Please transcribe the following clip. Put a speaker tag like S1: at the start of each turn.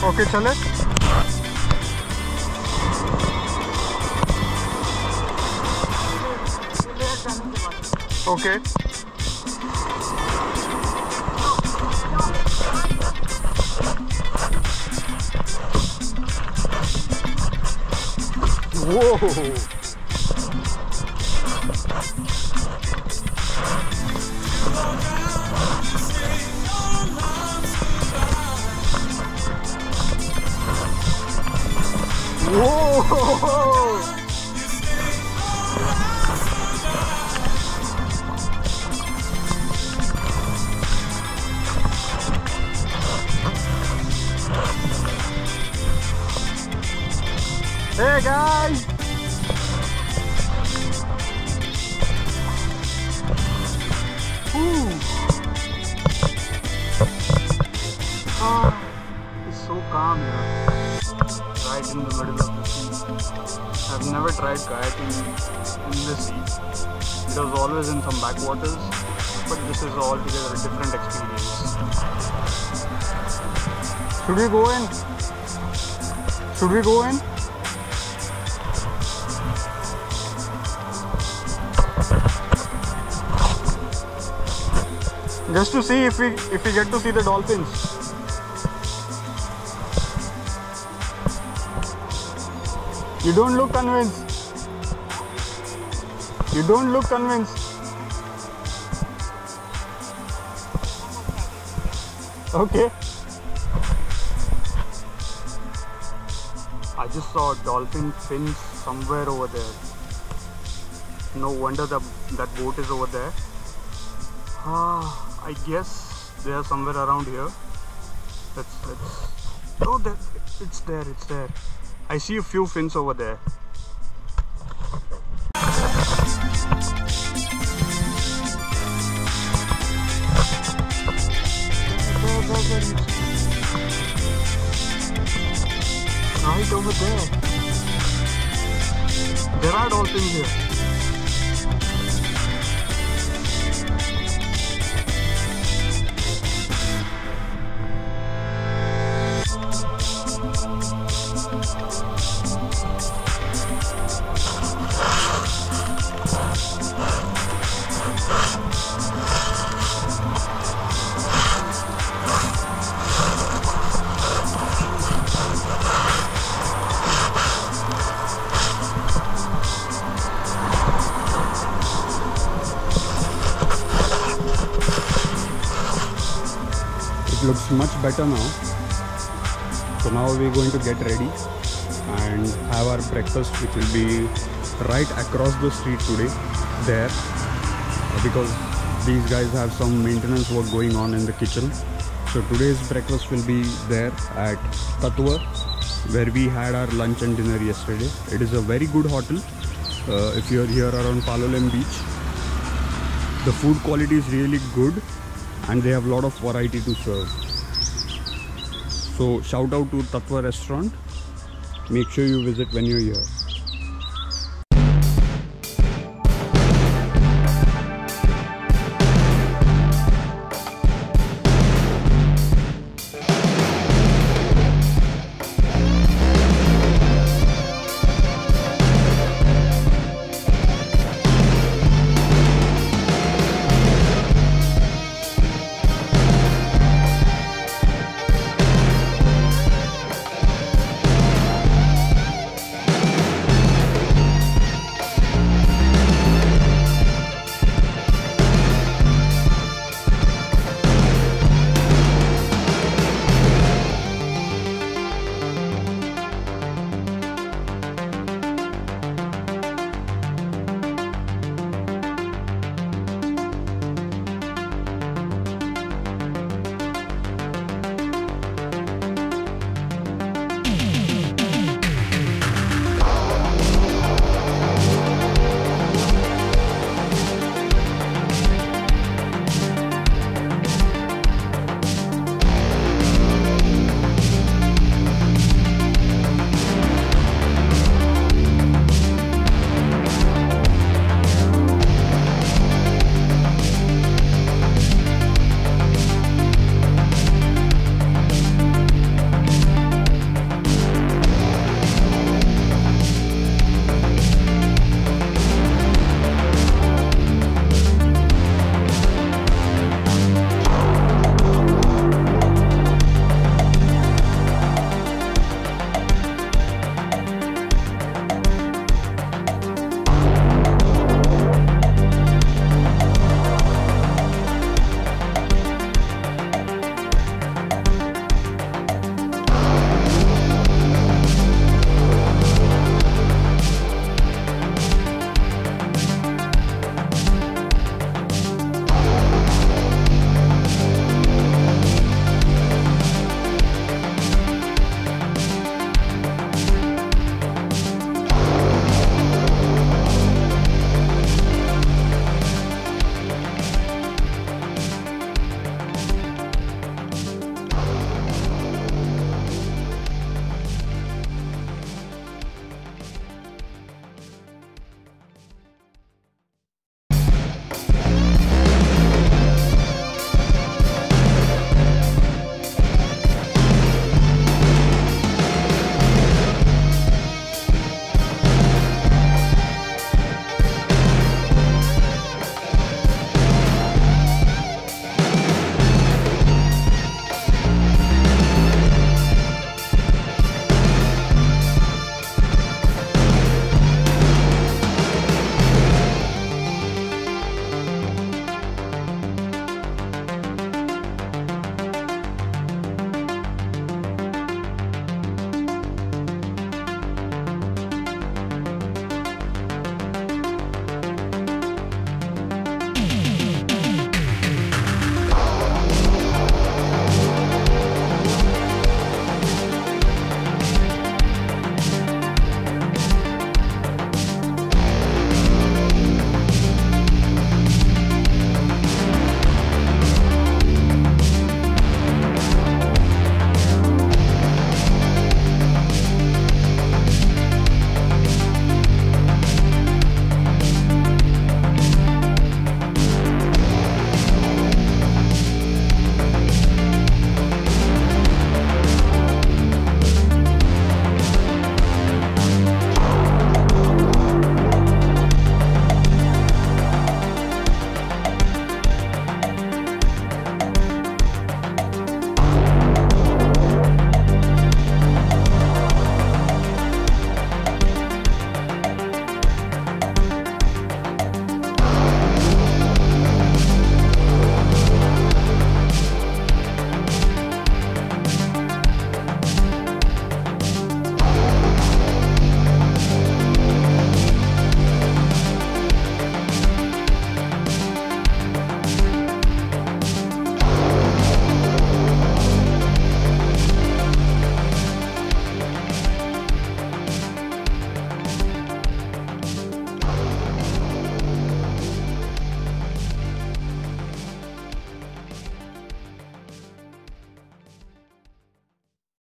S1: Okay, chale. Okay. Whoa. Whoa! Hey guys! It's so calm here. Right in the middle of the sea. I've never tried kayaking in the sea. It was always in some backwaters, but this is altogether a different experience. Should we go in? Should we go in? Just to see if we get to see the dolphins. You don't look convinced. You don't look convinced. Okay. I just saw dolphin fins somewhere over there. No wonder that boat is over there. I guess they are somewhere around here. Oh, it's there. I see a few fins over there. Right over there. There are dolphins here. Looks much better now. So now we're going to get ready and have our breakfast, which will be right across the street today there, because these guys have some maintenance work going on in the kitchen. So today's breakfast will be there at Tatwa, where we had our lunch and dinner yesterday. It is a very good hotel. If you're here around Palolem beach, the food quality is really good and they have a lot of variety to serve. So shout out to Tatwa restaurant. Make sure you visit when you're here.